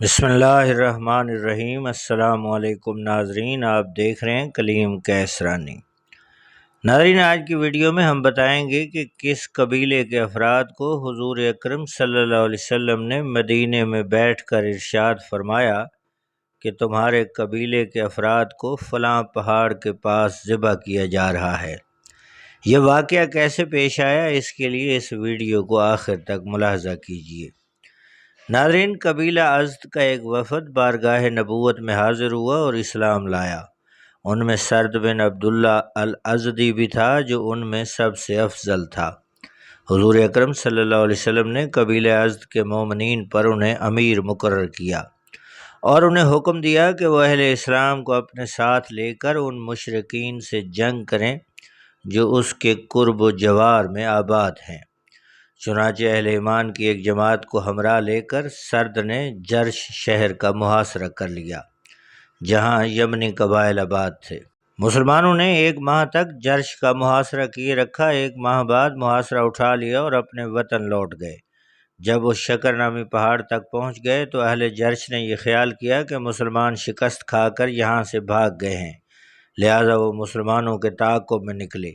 بسم اللہ الرحمن الرحیم۔ السلام علیکم ناظرین، آپ دیکھ رہے ہیں کلیم کیسرانی۔ ناظرین، آج کی ویڈیو میں ہم بتائیں گے کہ کس قبیلے کے افراد کو حضور اکرم صلی اللہ علیہ وسلم نے مدینے میں بیٹھ کر ارشاد فرمایا کہ تمہارے قبیلے کے افراد کو فلاں پہاڑ کے پاس ذبح کیا جا رہا ہے۔ یہ واقعہ کیسے پیش آیا، اس کے لیے اس ویڈیو کو آخر تک ملاحظہ کیجیے۔ ناظرین، قبیلہ ازد کا ایک وفد بارگاہ نبوت میں حاضر ہوا اور اسلام لایا۔ ان میں سرد بن عبداللہ الازدی بھی تھا، جو ان میں سب سے افضل تھا۔ حضور اکرم صلی اللہ علیہ وسلم نے قبیلہ ازد کے مومنین پر انہیں امیر مقرر کیا اور انہیں حکم دیا کہ وہ اہل اسلام کو اپنے ساتھ لے کر ان مشرکین سے جنگ کریں جو اس کے قرب و جوار میں آباد ہیں۔ چنانچہ اہل ایمان کی ایک جماعت کو ہمراہ لے کر سرد نے جرش شہر کا محاصرہ کر لیا، جہاں یمنی قبائل آباد تھے۔ مسلمانوں نے 1 ماہ تک جرش کا محاصرہ کیے رکھا۔ 1 ماہ بعد محاصرہ اٹھا لیا اور اپنے وطن لوٹ گئے۔ جب وہ شکر نامی پہاڑ تک پہنچ گئے تو اہل جرش نے یہ خیال کیا کہ مسلمان شکست کھا کر یہاں سے بھاگ گئے ہیں، لہٰذا وہ مسلمانوں کے تعاقب میں نکلے۔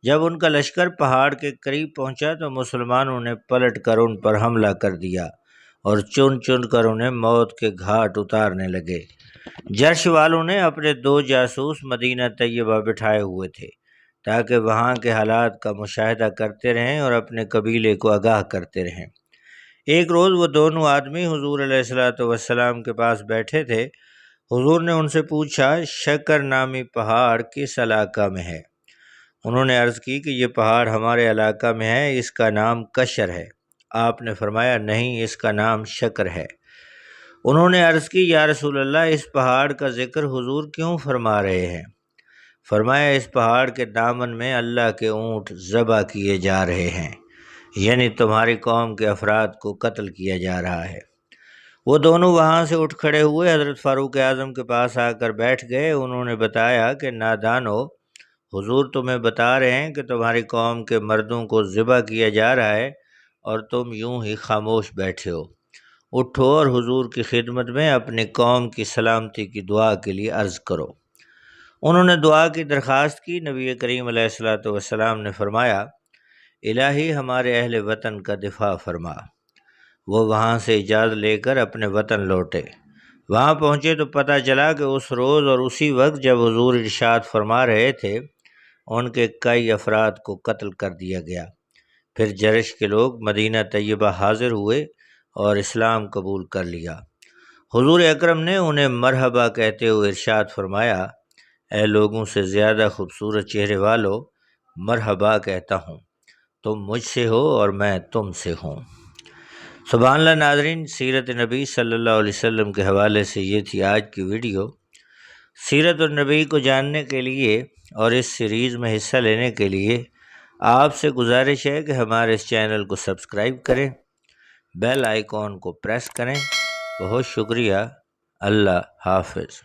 جب ان کا لشکر پہاڑ کے قریب پہنچا تو مسلمانوں نے پلٹ کر ان پر حملہ کر دیا اور چن چن کر انہیں موت کے گھاٹ اتارنے لگے۔ جرش والوں نے اپنے 2 جاسوس مدینہ طیبہ بٹھائے ہوئے تھے تاکہ وہاں کے حالات کا مشاہدہ کرتے رہیں اور اپنے قبیلے کو آگاہ کرتے رہیں۔ ایک روز وہ دونوں آدمی حضور علیہ السلام کے پاس بیٹھے تھے۔ حضور نے ان سے پوچھا، شکر نامی پہاڑ کس علاقہ میں ہے؟ انہوں نے عرض کی کہ یہ پہاڑ ہمارے علاقہ میں ہے، اس کا نام کشر ہے۔ آپ نے فرمایا، نہیں، اس کا نام شکر ہے۔ انہوں نے عرض کی، یا رسول اللہ، اس پہاڑ کا ذکر حضور کیوں فرما رہے ہیں؟ فرمایا، اس پہاڑ کے دامن میں اللہ کے اونٹ ذبح کیے جا رہے ہیں، یعنی تمہاری قوم کے افراد کو قتل کیا جا رہا ہے۔ وہ دونوں وہاں سے اٹھ کھڑے ہوئے، حضرت فاروق اعظم کے پاس آ کر بیٹھ گئے۔ انہوں نے بتایا کہ نادانو، حضور تمہیں بتا رہے ہیں کہ تمہاری قوم کے مردوں کو ذبح کیا جا رہا ہے اور تم یوں ہی خاموش بیٹھے ہو۔ اٹھو اور حضور کی خدمت میں اپنی قوم کی سلامتی کی دعا کے لیے عرض کرو۔ انہوں نے دعا کی درخواست کی۔ نبی کریم علیہ السلام نے فرمایا، الہی ہمارے اہل وطن کا دفاع فرما۔ وہ وہاں سے اجازت لے کر اپنے وطن لوٹے۔ وہاں پہنچے تو پتہ چلا کہ اس روز اور اسی وقت جب حضور ارشاد فرما رہے تھے، ان کے کئی افراد کو قتل کر دیا گیا۔ پھر جرش کے لوگ مدینہ طیبہ حاضر ہوئے اور اسلام قبول کر لیا۔ حضور اکرم نے انہیں مرحبا کہتے ہوئے ارشاد فرمایا، اے لوگوں سے زیادہ خوبصورت چہرے والو، مرحبا کہتا ہوں، تم مجھ سے ہو اور میں تم سے ہوں۔ سبحان اللہ۔ ناظرین، سیرت نبی صلی اللہ علیہ وسلم کے حوالے سے یہ تھی آج کی ویڈیو۔ سیرت النبی کو جاننے کے لیے اور اس سیریز میں حصہ لینے کے لیے آپ سے گزارش ہے کہ ہمارے اس چینل کو سبسکرائب کریں، بیل آئیکن کو پریس کریں۔ بہت شکریہ۔ اللہ حافظ۔